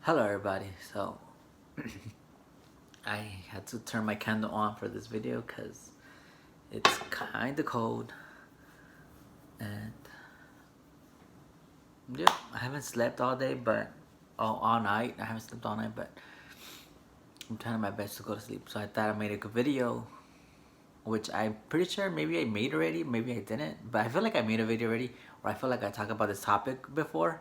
Hello everybody. So I had to turn my candle on for this video because it's kind of cold, and yeah, I haven't slept all day, but all night. I haven't slept all night, but I'm trying my best to go to sleep. So I thought I made a good video, which I'm pretty sure maybe I made already, maybe I didn't, but I feel like I made a video already, or I feel like I talked about this topic before,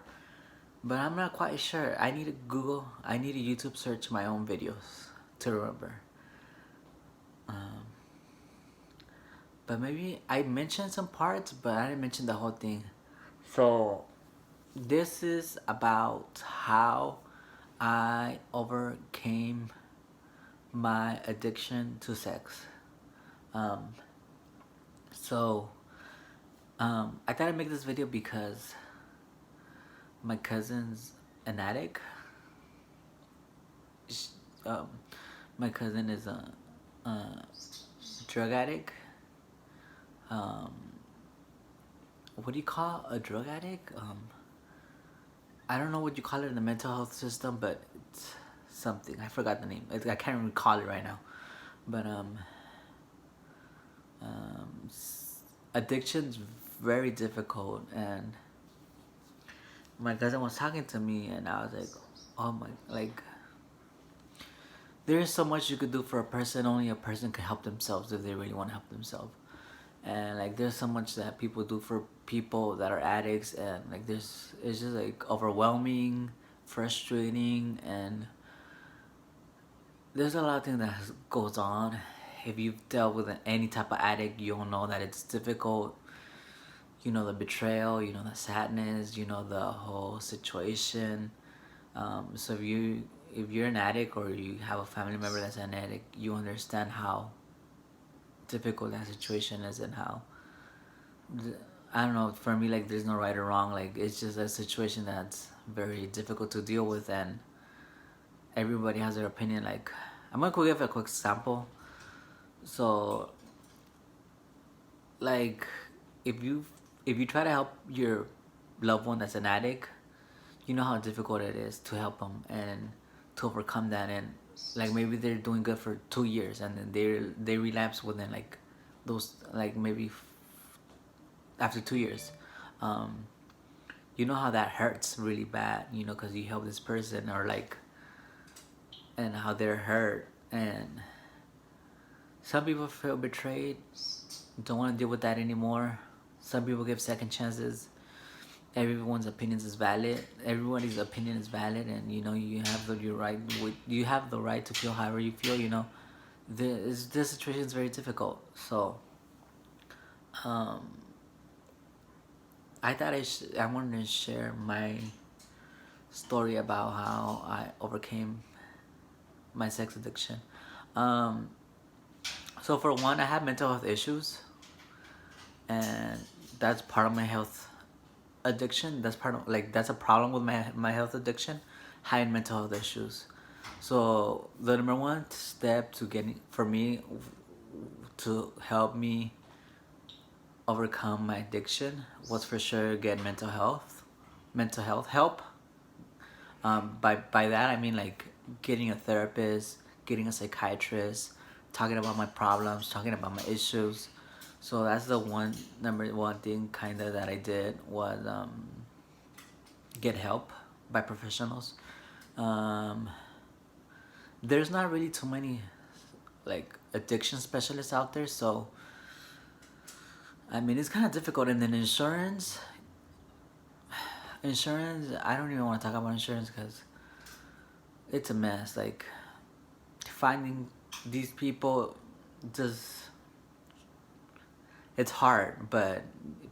but I'm not quite sure. I need to Google, I need to YouTube search my own videos to remember. But maybe I mentioned some parts, but I didn't mention the whole thing. So this is about how I overcame my addiction to sex. Um, so I thought I'd make this video because my cousin's an addict. Sh- Um, my cousin is a drug addict. Um, what do you call a drug addict? I don't know what you call it in the mental health system, but it's something. I forgot the name. I can't recall it right now. But um, addiction's very difficult, and my cousin was talking to me, and I was like, oh my, like, there is so much you could do for a person. Only a person can help themselves if they really want to help themselves. And like, there's so much that people do for people that are addicts, and like, it's just like overwhelming, frustrating, and there's a lot of things that goes on. If you've dealt with any type of addict, you'll know that it's difficult. You know the betrayal, you know the sadness, you know the whole situation. So if you're an addict or you have a family member that's an addict, you understand how difficult that situation is, and how I don't know. For me, like, there's no right or wrong. Like, it's just a situation that's very difficult to deal with, and everybody has their opinion. Like, I'm gonna give a quick sample. So, like, if you if you try to help your loved one that's an addict, you know how difficult it is to help them and to overcome that. And like, maybe they're doing good for 2 years, and then they relapse within like those, like, maybe after 2 years. Um, you know how that hurts really bad. You know, because you help this person, or like, and how they're hurt. And some people feel betrayed, don't want to deal with that anymore. Some people give second chances. Everyone's opinions is valid. Everybody's opinion is valid, and you know, you have your right. You have the right to feel however you feel. You know, this situation is very difficult. So, um, I thought I wanted to share my story about how I overcame my sex addiction. Um, so for one, I have mental health issues, and that's part of my health addiction. That's part of, like, that's a problem with my health addiction, having mental health issues. So the number one step to getting for me to help me overcome my addiction was for sure get mental health help. By that I mean, like, getting a therapist, getting a psychiatrist, talking about my problems, talking about my issues. So that's the number one thing kind of that I did, was get help by professionals. Um, there's not really too many, like, addiction specialists out there, so I mean, it's kind of difficult. And then insurance, I don't even want to talk about insurance because it's a mess. Like, finding these people, just, it's hard, but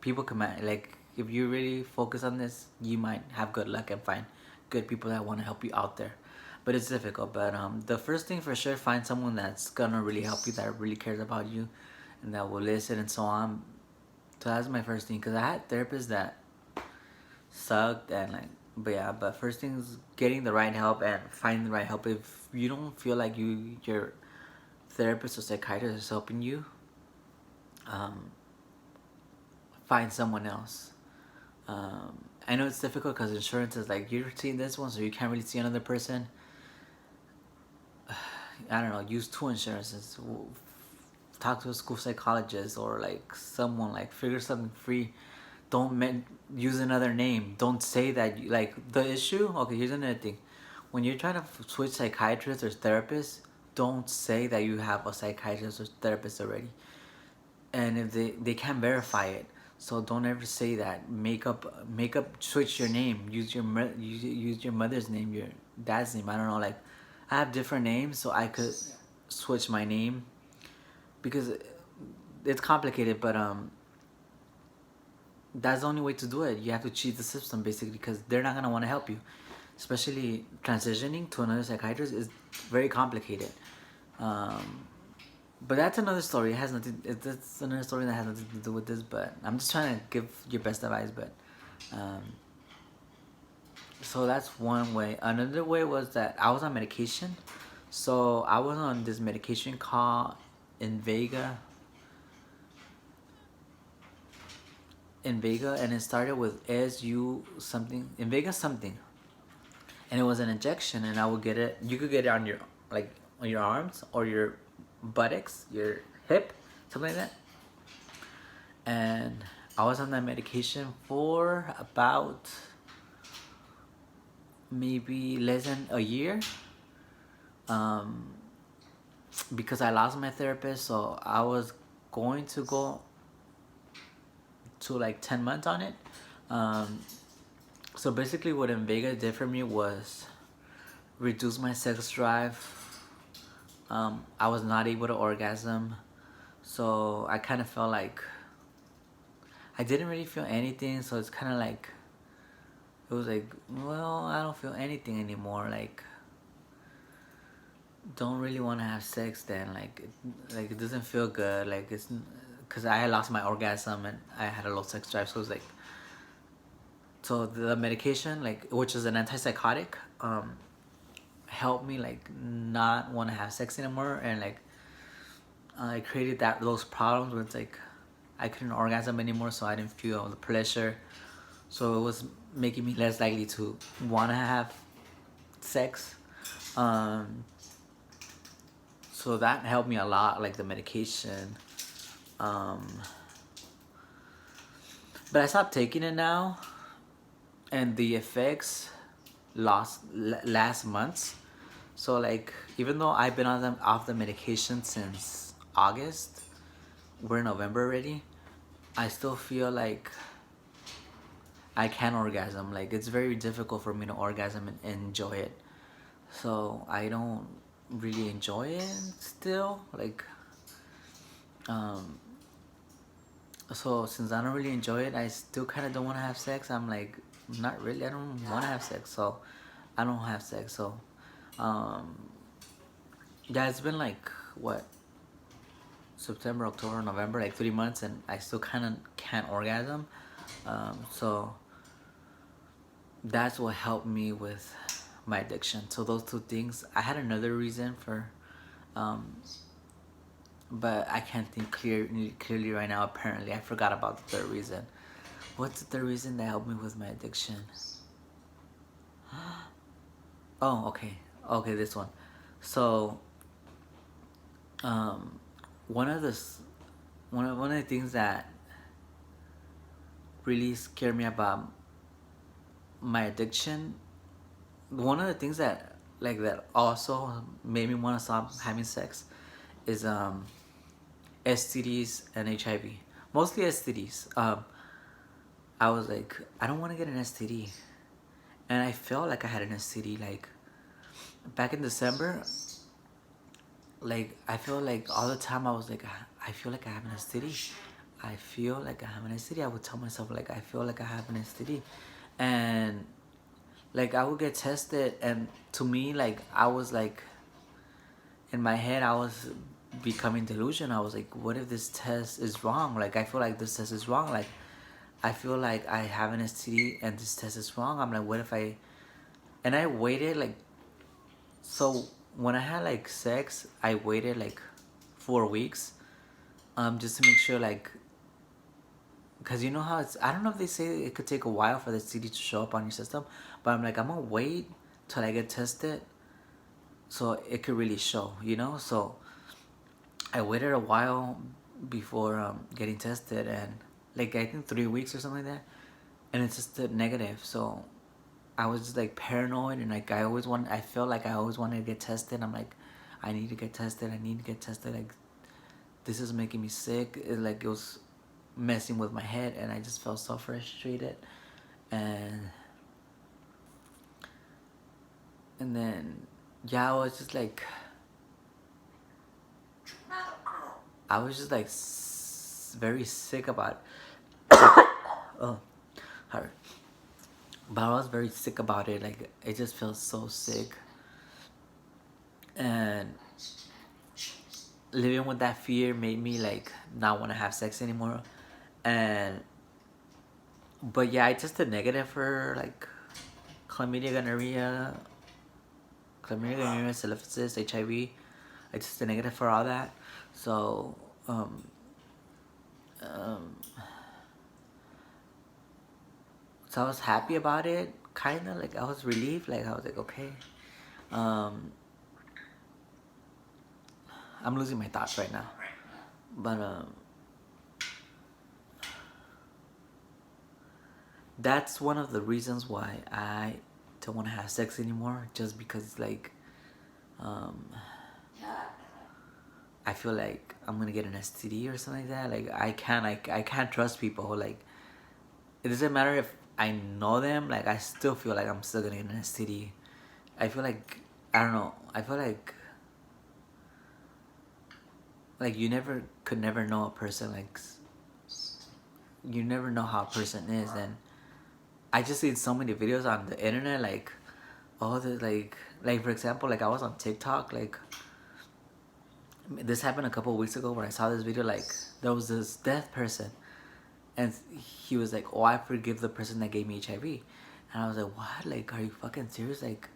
people can like, if you really focus on this, you might have good luck and find good people that want to help you out there. But it's difficult. But the first thing for sure, find someone that's gonna really help you, that really cares about you, and that will listen and so on. So that's my first thing, because I had therapists that sucked, and like, but yeah, but first thing is getting the right help and finding the right help. If you don't feel like your therapist or psychiatrist is helping you, um, find someone else. I know it's difficult because insurance is like you're seeing this one, so you can't really see another person. I don't know. Use two insurances. Talk to a school psychologist or like someone. Like figure something free. Don't use another name. Don't say that like the issue. Okay, here's another thing. When you're trying to switch psychiatrists or therapists, don't say that you have a psychiatrist or therapist already. And if they can't verify it, so don't ever say that. Make up switch your name. Use your mother's name, your dad's name. I don't know. Like I have different names, so I could switch my name because it's complicated. But that's the only way to do it. You have to cheat the system basically because they're not gonna want to help you, especially transitioning to another psychiatrist is very complicated. Um, but that's another story. It has nothing. That's another story that has nothing to do with this. But I'm just trying to give your best advice. But um, so that's one way. Another way was that I was on medication. So I was on this medication called Invega. Invega, and it started with SU something. Invega something, and it was an injection, and I would get it. You could get it on your like on your arms or your buttocks, your hip, something like that. And I was on that medication for about maybe less than a year. Um, because I lost my therapist, so I was going to go to like 10 months on it. Um, so basically, what Invega did for me was reduce my sex drive. I was not able to orgasm, so I kind of felt like I didn't really feel anything. So it's kind of like it was like, well, I don't feel anything anymore. Like, don't really want to have sex then. Like it doesn't feel good. Like it's because I had lost my orgasm and I had a low sex drive. So it was like, so the medication, like which is an antipsychotic, helped me like not want to have sex anymore, and like I created those problems where it's like I couldn't orgasm anymore, so I didn't feel the pleasure. So it was making me less likely to want to have sex. Um, so that helped me a lot, like the medication. Um, but I stopped taking it now, and the effects last months. So like even though I've been on them off the medication since August, we're in November already. I still feel like I can orgasm. Like it's very difficult for me to orgasm and enjoy it. So I don't really enjoy it still. Like um so since I don't really enjoy it, I still kind of don't want to have sex. I'm like not really. I don't want to have sex. So I don't have sex. So um yeah, it's been like what September, October, November, like 3 months, and I still kind of can't orgasm. So that's what helped me with my addiction. So those two things. I had another reason for, um, but I can't think clearly right now. Apparently, I forgot about the third reason. What's the third reason that helped me with my addiction? Oh, okay, okay, this one. So, um, one of the one of the things that really scared me about my addiction, one of the things that like that also made me want to stop having sex is STDs and HIV. Mostly STDs. I was like, I don't want to get an STD, and I felt like I had an STD. Like back in December, like I feel like all the time I was like, I feel like I have an STD. I feel like I have an STD. I would tell myself like I feel like I have an STD, and like I would get tested, and to me like I was like in my head I was becoming delusional. I was like, what if this test is wrong? Like I feel like this test is wrong. Like I feel like I have an STD and this test is wrong. I'm like, what if I? And I waited like, so when I had like sex, I waited like 4 weeks, just to make sure like because you know how it's, I don't know if they say it could take a while for the CD to show up on your system, but I'm like, I'm gonna wait till I get tested so it could really show, you know? So I waited a while before getting tested, and like I think 3 weeks or something like that, and it's just negative. So I was just like paranoid, and like I felt like I always wanted to get tested. I'm like, I need to get tested. I need to get tested. Like, this is making me sick. It was messing with my head, and I just felt so frustrated. And then yeah, I was just like very sick about it. Oh, sorry. But I was very sick about it. Like, it just feels so sick, and living with that fear made me like not want to have sex anymore. And but yeah, I tested negative for like chlamydia, gonorrhea, syphilis, HIV. I tested negative for all that. So um, so I was happy about it. Kind of like I was relieved. Like, I was like, okay. Um, I'm losing my thoughts right now. But that's one of the reasons why I don't want to have sex anymore. Just because, like, um, I feel like I'm gonna get an STD or something like that. Like, I can't trust people. Like, it doesn't matter if I know them. Like, I still feel like I'm still gonna get an STD. I feel like, I don't know. I feel like you could never know a person. Like, you never know how a person is. And I just seen so many videos on the internet. Like, all the like for example, like I was on TikTok. Like, this happened a couple of weeks ago where I saw this video. Like, there was this deaf person, and he was like, "Oh, I forgive the person that gave me HIV," and I was like, "What? Like, are you fucking serious? Like,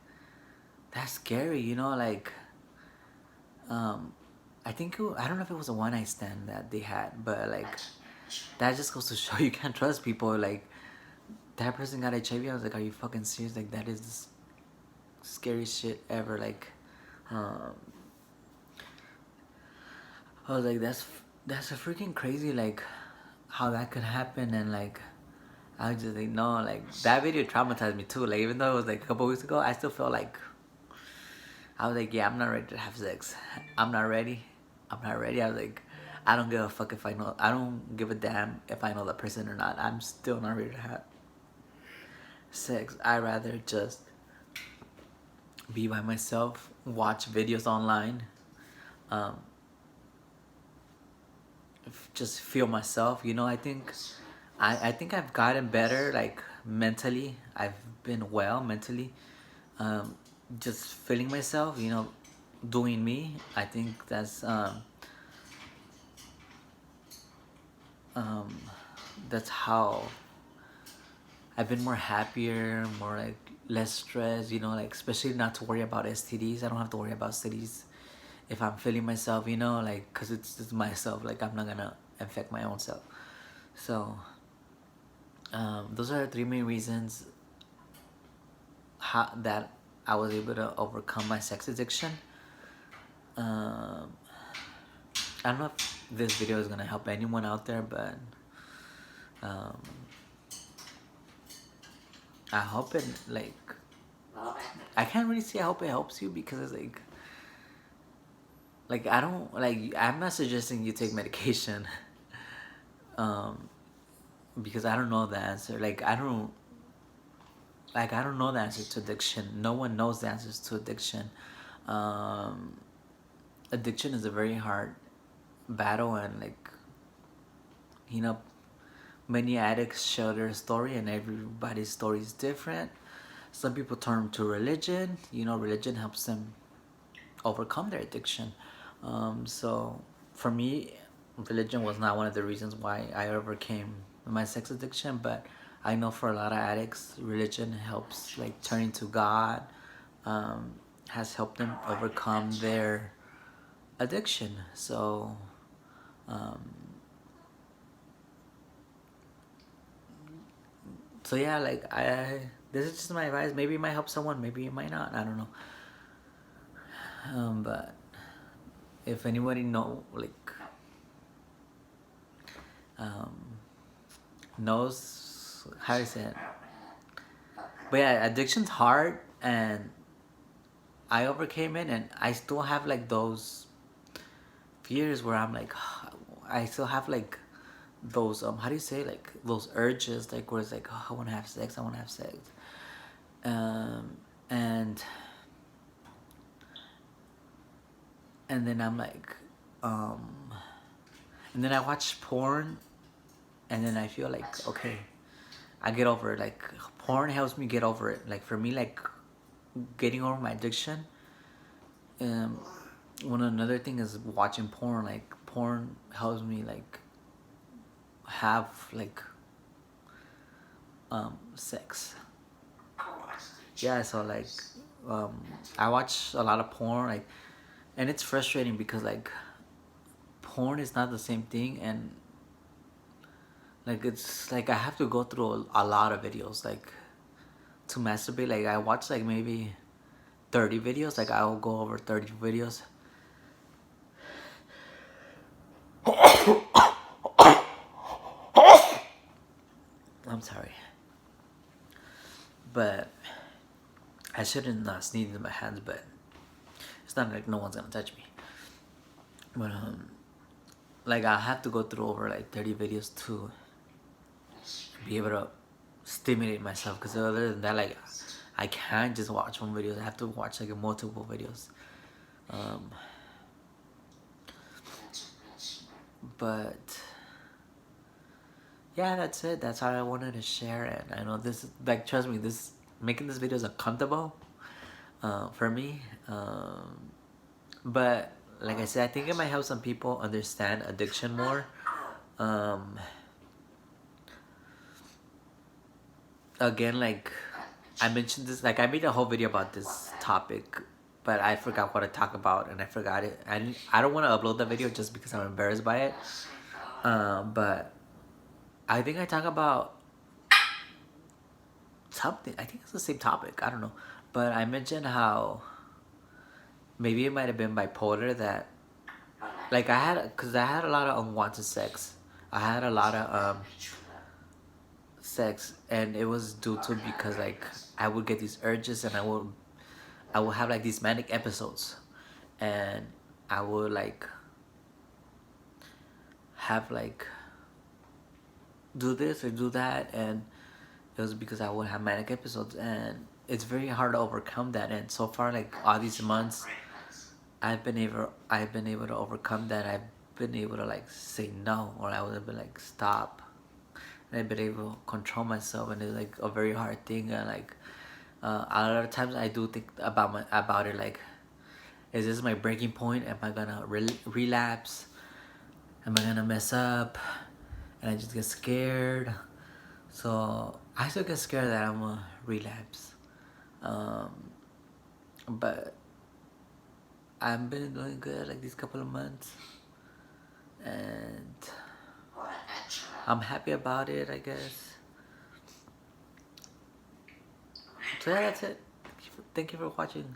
that's scary, you know?" Like, um, I don't know if it was a one night stand that they had, but like, that just goes to show you can't trust people. Like, that person got HIV. I was like, "Are you fucking serious? Like, that is the scariest shit ever." Like, um, I was like, that's a freaking crazy, like, how that could happen. And like, I was just like, no, like, that video traumatized me too. Like, even though it was like a couple weeks ago, I still felt like, I was like, yeah, I'm not ready to have sex. I'm not ready. I'm not ready. I was like, I don't give a fuck if I don't give a damn if I know the person or not. I'm still not ready to have sex. I'd rather just be by myself, watch videos online, um, just feel myself. You know, I think I've gotten better, like, mentally. I've been well mentally. Um, just feeling myself, you know, doing me. I think um, that's how I've been more happier, more like less stressed, you know, like, especially not to worry about STDs. I don't have to worry about STDs if I'm feeling myself, you know, like, because it's myself. Like, I'm not gonna infect my own self. So, those are the three main reasons that I was able to overcome my sex addiction. Um, I don't know if this video is gonna help anyone out there, but um, I hope it, like, I can't really say I hope it helps you, because it's like I don't, like, I'm not suggesting you take medication, um, because I don't know the answer. Like, I don't know the answer to addiction. No one knows the answers to addiction. Um, Addiction is a very hard battle, and like, you know, many addicts share their story, and everybody's story is different. Some people turn to religion. You know, religion helps them overcome their addiction. So for me, religion was not one of the reasons why I overcame my sex addiction, but I know for a lot of addicts, religion helps, like, turning to God, um, has helped them overcome their addiction. So, um, So yeah, like this is just my advice. Maybe it might help someone, maybe it might not, I don't know. But if anybody know, like, um knows how to say it. But yeah, addiction's hard, and I overcame it, and I still have like those fears where I'm like, I still have like those how do you say, like those urges, like where it's like, oh, I want to have sex, I want to have sex, um, and then I'm like, um, and then I watch porn, and then I feel like, okay, I get over it. Like porn helps me get over it. Like for me, like getting over my addiction. Um, one another thing is watching porn. Like porn helps me like have like sex. Yeah, so like um I watch a lot of porn, like, and it's frustrating because like porn is not the same thing, and like it's like I have to go through a lot of videos like to masturbate. Like I watch like maybe 30 videos, like I'll go over 30 videos. I'm sorry, but I shouldn't sneeze in my hands, but it's not like no one's gonna touch me. But like I have to go through over like 30 videos to be able to stimulate myself, because other than that, like I can't just watch one video. I have to watch like multiple videos. um but yeah, that's it. That's how I wanted to share it. I know this, like, trust me, this making this video is uncomfortable for me, but like I said, I think it might help some people understand addiction more. um Again, like I mentioned this, like I made a whole video about this topic, but I forgot what to talk about, and I forgot it. I don't want to upload the video just because I'm embarrassed by it. But I think I talk about something. I think it's the same topic. I don't know, but I mentioned how maybe it might have been bipolar, that like because I had a lot of unwanted sex. I had a lot of sex, and it was due to because like I would get these urges, and I would have like these manic episodes, and I would like have like do this or do that, and it was because I would have manic episodes, and it's very hard to overcome that. And so far, like all these months, I've been able to overcome that. I've been able to like say no, or I would have been like stop. And I've been able to control myself, and it's like a very hard thing. And like a lot of times, I do think about it, like, is this my breaking point? Am I gonna relapse? Am I gonna mess up? And I just get scared. So I still get scared that I'm gonna relapse. Um, but I've been doing good like these couple of months, and I'm happy about it, I guess. So yeah, that's it. Thank you for watching.